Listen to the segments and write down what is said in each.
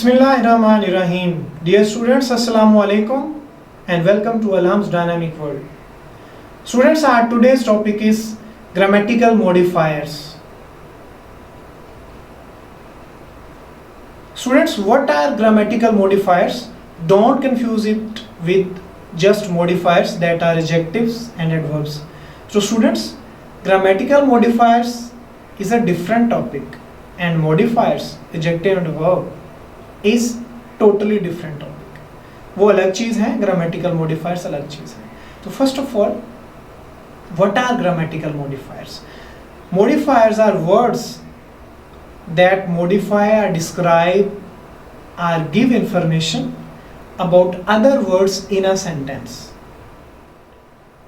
Bismillahirrahmanirrahim. Dear students, Assalamu alaikum and welcome to Alham's Dynamic World. Students, our today's topic is grammatical modifiers. Students, what are grammatical modifiers? Don't confuse it with just modifiers that are adjectives and adverbs. So students, grammatical modifiers is a different topic and modifiers, adjective and verb, is totally different topic. वो अलग चीज़ है, grammatical modifiers अलग चीज़ है. तो first of all, what are grammatical modifiers? Modifiers are words that modify or describe or give information about other words in a sentence.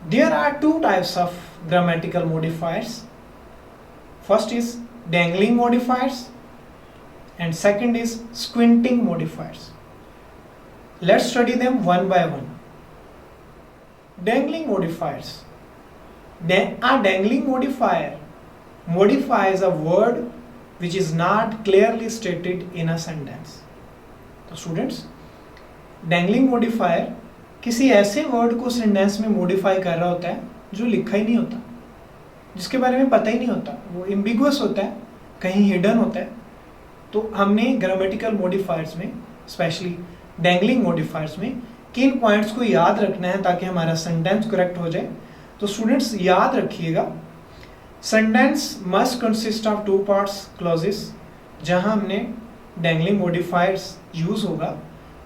There are two types of grammatical modifiers. First is dangling modifiers and second is squinting modifiers. Let's study them one by one. Dangling modifiers. A dangling modifier modifies a word which is not clearly stated in a sentence. तो students, dangling modifier किसी ऐसे word को sentence में modify कर रहा होता है जो लिखा ही नहीं होता, जिसके बारे में पता ही नहीं होता, वो एम्बिगुअस होता है, कहीं हिडन होता है. तो हमने ग्रामेटिकल मॉडिफायर्स में, स्पेशली डैंगलिंग मॉडिफायर्स में, किन पॉइंट्स को याद रखना है ताकि हमारा सेंटेंस करेक्ट हो जाए. तो स्टूडेंट्स याद रखिएगा, sentence must consist of two parts clauses. जहां हमने डैंगलिंग मॉडिफायर्स यूज होगा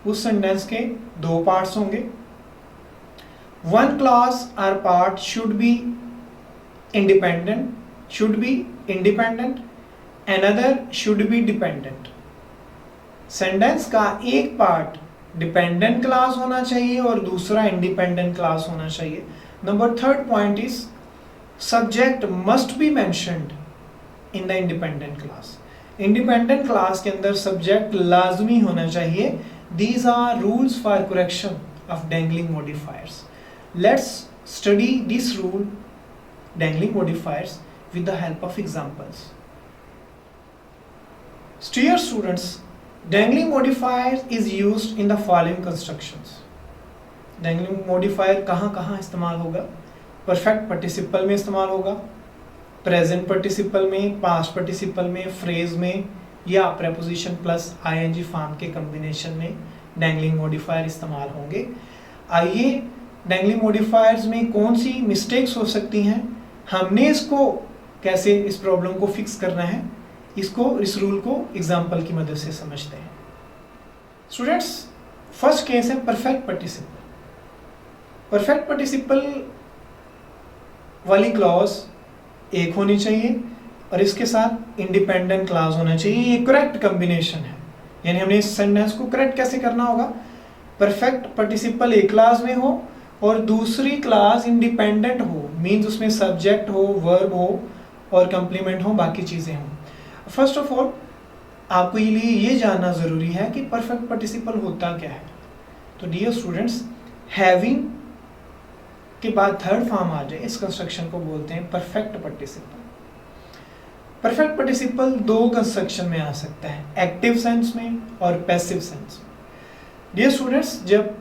उस सेंटेंस के दो पार्ट्स होंगे. वन क्लॉज और part should be independent, another should be dependent. Sentence का एक पार्ट डिपेंडेंट क्लास होना चाहिए और दूसरा इंडिपेंडेंट क्लास होना चाहिए. Number third point is subject must be mentioned in the independent class. Independent class के अंदर सब्जेक्ट लाजमी होना चाहिए. These are rules for correction of dangling modifiers. Let's study this rule dangling modifiers with the help of examples. Dear students, dangling modifier is used in the following constructions. Dangling modifier कहाँ इस्तेमाल होगा? Perfect participle में इस्तेमाल होगा, present participle में, past participle में, phrase में, या preposition plus ing form के combination में dangling modifier इस्तेमाल होंगे. आइए dangling modifiers में कौन सी mistakes हो सकती हैं, हमने इसको कैसे इस प्रॉब्लम को फिक्स करना है, इस रूल को एग्जाम्पल की मदद से समझते हैं. स्टूडेंट्स, फर्स्ट केस है परफेक्ट पार्टिसिपल. परफेक्ट पार्टिसिपल वाली क्लॉज एक होनी चाहिए और इसके साथ इंडिपेंडेंट क्लॉज होना चाहिए. ये करेक्ट कॉम्बिनेशन है. यानी हमने इस सेंटेंस को करेक्ट कैसे करना होगा? परफेक्ट पार्टिसिपल एक क्लास में हो और दूसरी क्लास इंडिपेंडेंट हो, मीन्स उसमें सब्जेक्ट हो, वर्ब हो और कंप्लीमेंट हो, बाकी चीजें हों. फर्स्ट ऑफ ऑल आपको ये जानना जरूरी है कि परफेक्ट पार्टिसिपल होता क्या है. तो डियर स्टूडेंट्स, हैविंग के बाद थर्ड फॉर्म आ जाए, इस कंस्ट्रक्शन को बोलते हैं परफेक्ट पार्टिसिपल. परफेक्ट पार्टिसिपल दो कंस्ट्रक्शन में आ सकता है, एक्टिव सेंस में और पैसिव सेंस में. डियर स्टूडेंट्स, जब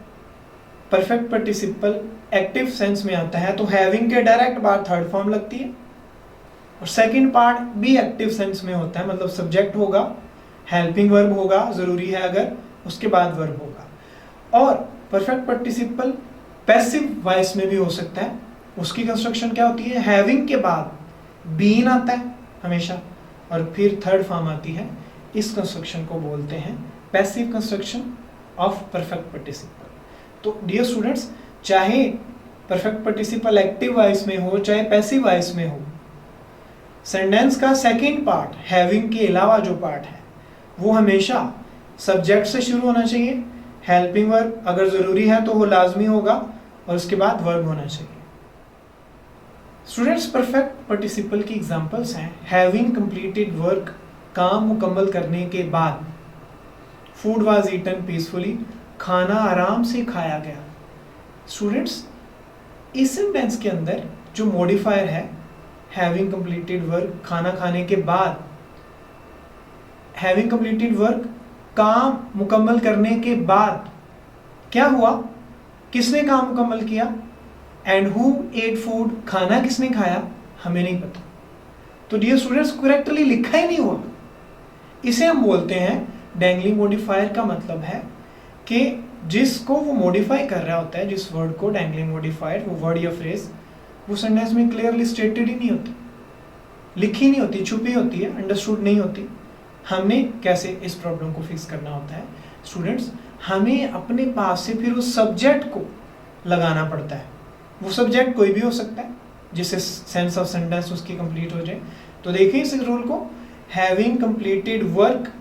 परफेक्ट पार्टिसिपल एक्टिव सेंस में आता है तो हैविंग के डायरेक्ट बाद थर्ड फॉर्म लगती है और सेकंड पार्ट भी एक्टिव सेंस में होता है, मतलब सब्जेक्ट होगा, हेल्पिंग वर्ब होगा, जरूरी है अगर, उसके बाद वर्ब होगा. और परफेक्ट पार्टिसिपल पैसिव वॉइस में भी हो सकता है. उसकी कंस्ट्रक्शन क्या होती है? हैविंग के बाद बीन आता है हमेशा और फिर थर्ड फॉर्म आती है. इस कंस्ट्रक्शन को बोलते हैं passive construction of perfect participle. तो डियर स्टूडेंट्स, चाहे परफेक्ट पार्टिसिपल एक्टिव वॉइस में हो चाहे पैसिव वॉइस में हो, सेंटेंस का सेकंड पार्ट हैविंग के अलावा जो पार्ट है वो हमेशा सब्जेक्ट से शुरू होना चाहिए. हेल्पिंग वर्ब अगर जरूरी है तो वो लाजमी होगा और उसके बाद वर्ब होना चाहिए. स्टूडेंट्स, परफेक्ट पार्टिसिपल की एग्जांपल्स हैं हैविंग कंप्लीटेड वर्क, काम मुकम्मल करने के बाद. फूड वाज ईटन पीसफुली, खाना आराम से खाया गया. स्टूडेंट्स, इस सेंटेंस के अंदर जो मॉडिफायर है हैविंग कंप्लीटेड वर्क, खाना खाने के बाद, हैविंग कंप्लीटेड वर्क काम मुकम्मल करने के बाद क्या हुआ, किसने काम मुकम्मल किया, एंड हु एट फूड, खाना किसने खाया, हमें नहीं पता। तो डियर स्टूडेंट्स करेक्टली लिखा ही नहीं हुआ। इसे हम बोलते हैं डैंगलिंग मॉडिफायर। का मतलब है कि जिसको वो मॉडिफाई कर रहा होता है, जिस वर्ड को डैंगलिंग मॉडिफायर, वो वर्ड या फ्रेज वो सेंटेंस में क्लियरली स्टेटेड ही नहीं होती, लिखी नहीं होती, छुपी होती है, अंडरस्टूड नहीं होती। हमने कैसे इस प्रॉब्लम को फिक्स करना होता है स्टूडेंट्स, हमें अपने पास से फिर उस सब्जेक्ट को लगाना पड़ता है। वो सब्जेक्ट कोई भी हो सकता है जिससे सेंस ऑफ सेंटेंस उसकी कंप्लीट हो जाए। तो देखिए इस रूल को, हैविंग कंप्लीटेड वर्क,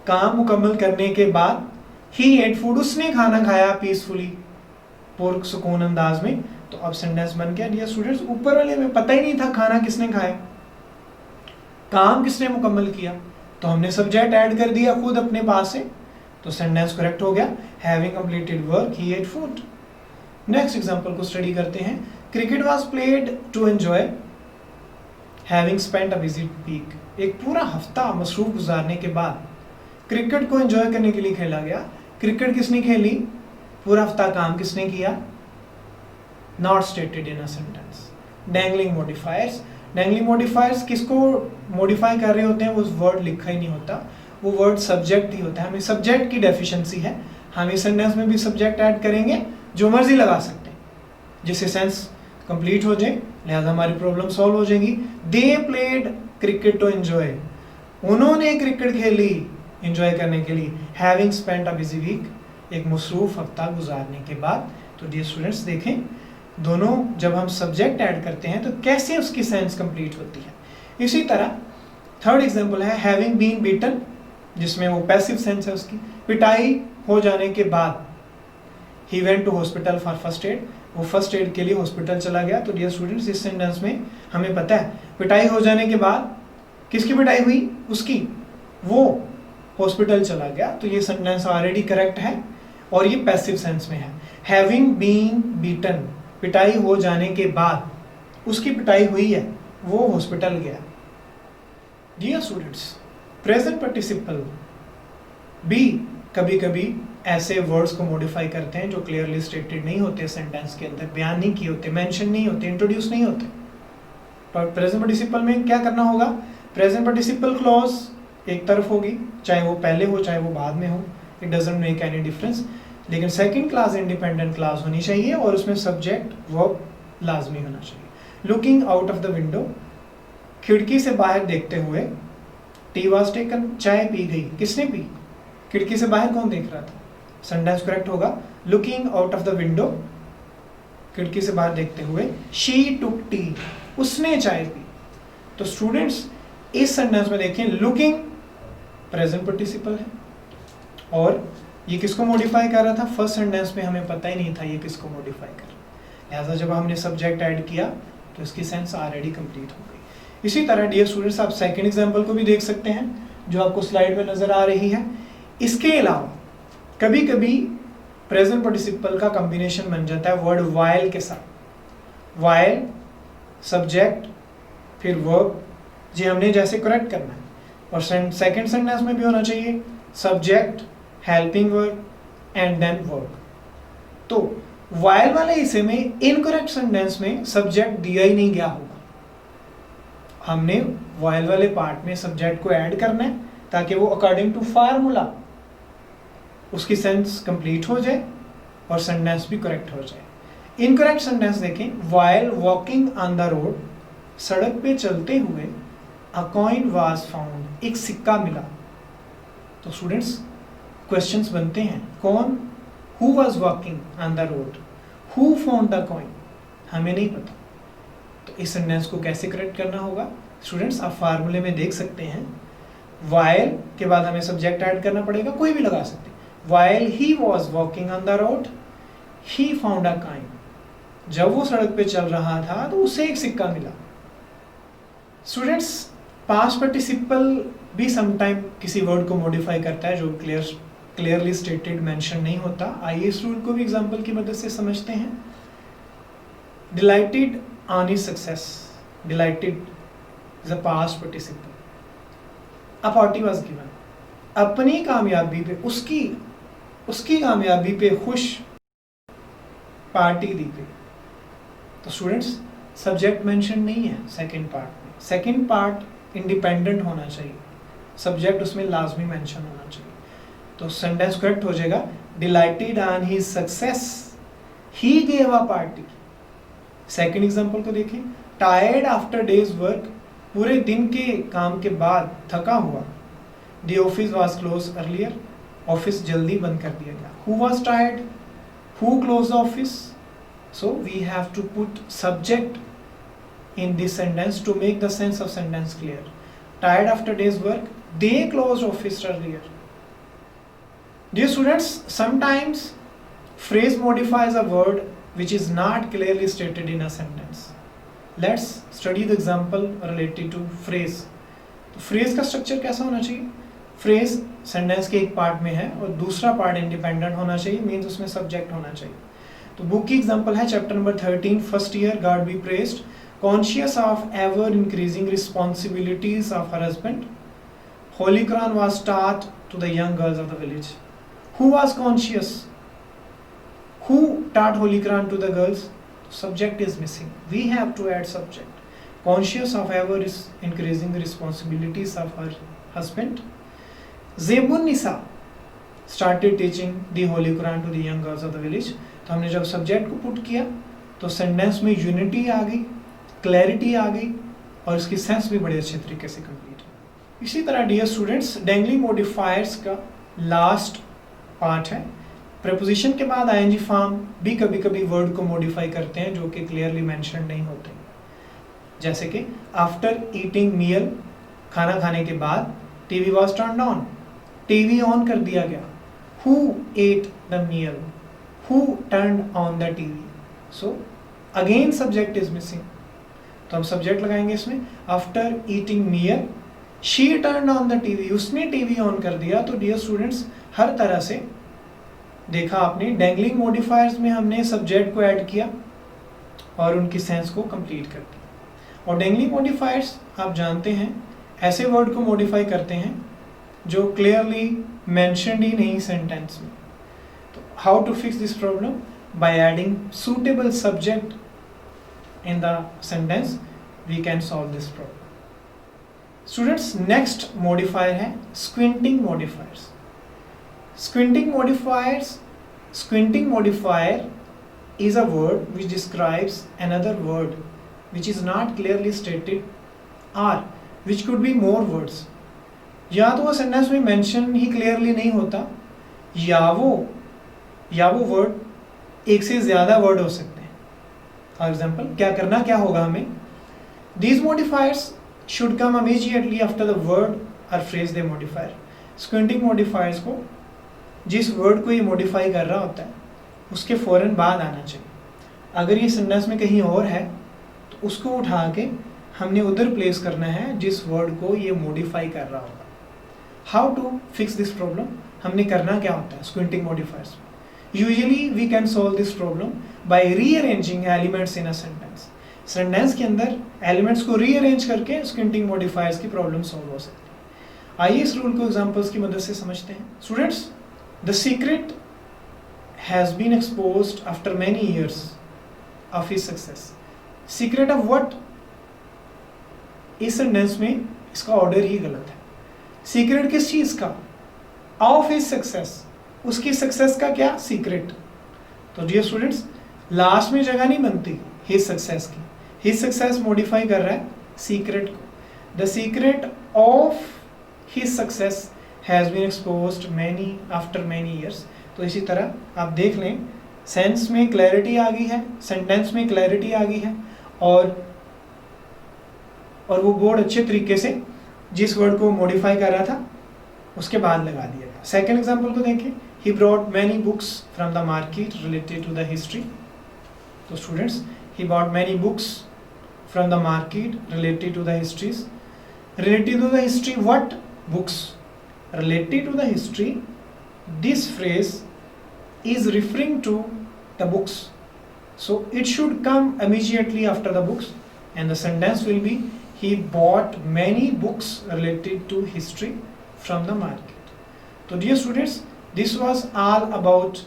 काम मुकम्मल करने के बाद, ही एट फूड, उसने खाना खाया पीसफुली, पूर्ण सुकून अंदाज में। तो अब सेंटेंस बन गया डियर स्टूडेंट्स। ऊपर वाले में पता ही नहीं था खाना किसने खाया, काम किसने मुकम्मल किया, तो हमने सब्जेक्ट ऐड कर दिया खुद अपने पास से, तो सेंटेंस करेक्ट हो गया, having completed work he ate food. Next example को स्टडी करते हैं। Cricket was played to enjoy, having spent a busy week. एक पूरा हफ्ता मसरूफ गुजारने के बाद क्रिकेट को एंजॉय करने के लिए खेला गया। क्रिकेट किसने खेली, पूरा हफ्ता काम किसने किया, not stated in a sentence. Dangling modifiers, dangling modifiers किसको मॉडिफाई कर रहे होते हैं, वो वर्ड लिखा ही नहीं होता, वो वर्ड सब्जेक्ट ही होता है। हमें सब्जेक्ट की डेफिशिएंसी है, हम इस सेंटेंस में भी सब्जेक्ट ऐड करेंगे, जो मर्जी लगा सकते हैं जिससे सेंस कंप्लीट हो जाए, लिहाजा हमारी प्रॉब्लम सॉल्व हो जाएगी। They played cricket to enjoy, उन्होंने क्रिकेट खेली एंजॉय करने के लिए। Having spent a busy week, एक मसरूफ हफ्ता गुजारने के बाद। तो डियर स्टूडेंट्स देखें, दोनों जब हम सब्जेक्ट ऐड करते हैं तो कैसे उसकी सेंस कंप्लीट होती है। इसी तरह थर्ड एग्जांपल है हैविंग बीन बीटन, जिसमें वो पैसिव सेंस है उसकी, पिटाई हो जाने के बाद। He went to hospital for first aid, वो फर्स्ट एड के लिए हॉस्पिटल चला गया। तो डियर स्टूडेंट्स इस सेंटेंस में हमें पता है पिटाई हो जाने के बाद किसकी पिटाई हुई, उसकी, वो हॉस्पिटल चला गया। तो ये सेंटेंस ऑलरेडी करेक्ट है और ये पैसिव सेंस में है। हैविंग बीन बीटन, पिटाई हो जाने के बाद, उसकी पिटाई हुई है, वो हॉस्पिटल गया। डियर स्टूडेंट्स प्रेजेंट पार्टिसिपल भी कभी कभी ऐसे वर्ड्स को मॉडिफाई करते हैं जो क्लियरली स्टेटेड नहीं होते, सेंटेंस के अंदर बयान नहीं किए होते, मेंशन नहीं होते, इंट्रोड्यूस नहीं होते। पर प्रेजेंट पार्टिसिपल में क्या करना होगा, प्रेजेंट पार्टिसिपल क्लॉज एक तरफ होगी, चाहे वो पहले हो चाहे वो बाद में हो, it doesn't make any difference. लेकिन सेकंड क्लास इंडिपेंडेंट क्लास होनी चाहिए और उसमें सब्जेक्ट वर्ब लाजमी होना चाहिए। Looking out of the window, खिड़की से बाहर देखते हुए। टी वाज टेकन, चाय पी गई, किसने पी, खिड़की से बाहर कौन देख रहा था, सेंटेंस करेक्ट होगा looking out of the window, खिड़की से बाहर देखते हुए। शी टुक टी, उसने चाय पी। तो स्टूडेंट्स इस सेंटेंस में देखें लुकिंग प्रेजेंट पार्टिसिपल है और ये किसको मॉडिफाई कर रहा था, फर्स्ट सेंटेंस में हमें पता ही नहीं था ये किसको मॉडिफाई कर रहा है, लिहाजा जब हमने सब्जेक्ट ऐड किया तो इसकी सेंस ऑलरेडी कंप्लीट हो गई। इसी तरह डियर स्टूडेंट्स आप सेकंड एग्जांपल को भी देख सकते हैं जो आपको स्लाइड में नजर आ रही है। इसके अलावा कभी कभी प्रेजेंट पार्टिसिपल का कॉम्बिनेशन बन जाता है वर्ड वाइल के साथ। वाइल सब्जेक्ट फिर वर्ब, जी हमने जैसे करेक्ट करना है। और सेकंड सेंटेंस में भी होना चाहिए subject, helping verb and then verb. तो वाइल वाले हिस्से में इनकरेक्ट सेंटेंस में सब्जेक्ट दिया ही नहीं गया होगा, हमने वाइल वाले पार्ट में सब्जेक्ट को ऐड करना है ताकि वो अकॉर्डिंग टू फार्मूला उसकी सेंस कंप्लीट हो जाए और सेंटेंस भी करेक्ट हो जाए। इनकरेक्ट सेंटेंस देखें, while walking on the road, सड़क पे चलते हुए, अ कॉइन वाज फाउंड, एक सिक्का मिला। तो स्टूडेंट्स क्वेश्चंस बनते हैं, कौन, who was walking on the road, who found the coin, हमें नहीं पता। तो इस सेंटेंस को कैसे करेक्ट करना होगा स्टूडेंट्स, आप फार्मूले में देख सकते हैं, वाइल के बाद हमें सब्जेक्ट ऐड करना पड़ेगा, कोई भी लगा सकते हैं। While he was walking on the road, he found a coin. जब वो सड़क पे चल रहा था तो उसे एक सिक्का मिला। स्टूडेंट्स पास्ट पार्टिसिपल भी समटाइम किसी वर्ड को मॉडिफाई करता है जो क्लियरली स्टेटेड मेंशन नहीं होता। आइए इस रूल को भी एग्जांपल की मदद से समझते हैं। Dilated on his success, dilated is a past participle. A party was given, अपनी कामयाबी पे, उसकी कामयाबी पे खुश, पार्टी दी पे। तो स्टूडेंट्स सब्जेक्ट मेंशन नहीं है सेकंड पार्ट में। सेकंड पार्ट इंडिपेंडेंट होना चाहिए, सब्जेक्ट उसमें लाजमी मेंशन होना चाहिए। तो सेंटेंस करेक्ट हो जाएगा, dilated on his success he gave a party. Second example को देखिए, टायर्ड आफ्टर डेज वर्क, पूरे दिन के काम के बाद थका हुआ। The office was close earlier, office जल्दी बंद कर दिया गया। Who was tired, who close the office. So we have to put subject in this sentence to make the sense of sentence clear. Tired after day's work, they closed office earlier. Dear students, sometimes phrase modifies a word which is not clearly stated in a sentence. Let's study the example related to phrase. तो phrase का structure कैसा होना चाहिए? Phrase sentence के एक part में है और दूसरा part independent होना चाहिए, means उसमें subject होना चाहिए। तो बुक की एग्जांपल है chapter number 13 first year, God be praised, conscious of ever increasing responsibilities of her husband, holy Quran was taught to the young girls of the village. Who was conscious, who taught holy Quran to the girls, subject is missing, we have to add subject. Conscious of ever increasing responsibilities of her husband, Zebun Nisa started teaching the holy Quran to the young girls of the village। तो हमने जब subject को put किया तो sentence में unity आ गई, clarity आ गई और इसकी सेंस भी बड़े अच्छे तरीके से कंप्लीट है। इसी तरह डियर स्टूडेंट्स, डेंगली मॉडिफायर्स का लास्ट पार्ट है। प्रेपोजिशन के बाद आईएनजी फॉर्म भी कभी कभी वर्ड को मॉडिफाई करते हैं जो कि क्लियरली मेंशन नहीं होते, जैसे कि आफ्टर ईटिंग मील, खाना खाने के बाद, TV was turned on, TV on कर दिया गया। Who ate the meal? Who turned on the TV? So again subject is missing. तो हम सब्जेक्ट लगाएंगे इसमें, after eating meal she turn on the TV, उसने टीवी ऑन कर दिया। तो डियर स्टूडेंट्स, हर तरह से देखा आपने, डेंगलिंग मॉडिफायर्स में हमने सब्जेक्ट को ऐड किया और उनकी सेंस को कंप्लीट कर दिया। और डेंगलिंग मॉडिफायर्स आप जानते हैं ऐसे वर्ड को मॉडिफाई करते हैं जो क्लियरली मेंशनड ही नहीं सेंटेंस में। तो how to fix this problem? By adding suitable subject in the sentence we can solve this problem। Students, next modifier है squinting modifiers। Squinting modifier is a word which describes another word which is not clearly stated or which could be more words। या तो वो sentence में mention ही clearly नहीं होता, या वो word एक से ज्यादा वर्ड हो सकते हैं। फॉर एग्जाम्पल क्या होगा हमें, these modifiers should come immediately after the word और फ्रेज दे मॉडिफायर। स्क्विंटिंग मॉडिफायर्स को, जिस वर्ड को ये मॉडिफाई कर रहा होता है उसके फौरन बाद आना चाहिए। अगर ये सेंटेंस में कहीं और है तो उसको उठा के हमने उधर प्लेस करना है जिस वर्ड को ये मॉडिफाई कर रहा होगा। How to fix this problem? हमने करना क्या होता है स्क्विंटिंग मॉडिफायर्स में? Usually we can solve this problem by rearranging elements in a sentence। Sentence के अंदर एलिमेंट्स को रीअरेंज करके स्क्विंटिंग मॉडिफायर्स की प्रॉब्लम सॉल्व हो सकती है। आइए इस रूल को एग्जांपल्स की मदद से समझते हैं। Students, the secret has been exposed after many years of his success. Secret of what? इस सेंटेंस में इसका ऑर्डर ही गलत है। सीक्रेट किस चीज का? Of his success. उसकी सक्सेस का क्या सीक्रेट? तो डियर स्टूडेंट्स, लास्ट में जगह नहीं बनती हिज सक्सेस की, हिज सक्सेस मॉडिफाई कर रहा है सीक्रेट को। The secret of his success has been exposed many after many years. तो इसी तरह आप देख लें, सेंस में क्लैरिटी आ गई है, सेंटेंस में क्लैरिटी आ गई है और वो बोर्ड अच्छे तरीके से जिस वर्ड को मॉडिफाई कर रहा था उसके बाद लगा दिया गया। सेकेंड एग्जाम्पल को देखिए, he brought many books from the market related to the history। तो students, he bought many books from the market related to the histories। Related to the history, what books? Related to the history, this phrase is referring to the books, so it should come immediately after the books and the sentence will be he bought many books related to history from the market। तो dear students, this was all about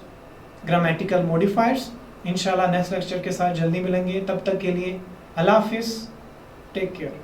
grammatical modifiers. इंशाल्लाह next lecture के साथ जल्दी मिलेंगे, तब तक के लिए अल्लाह हाफिज़, टेक केयर।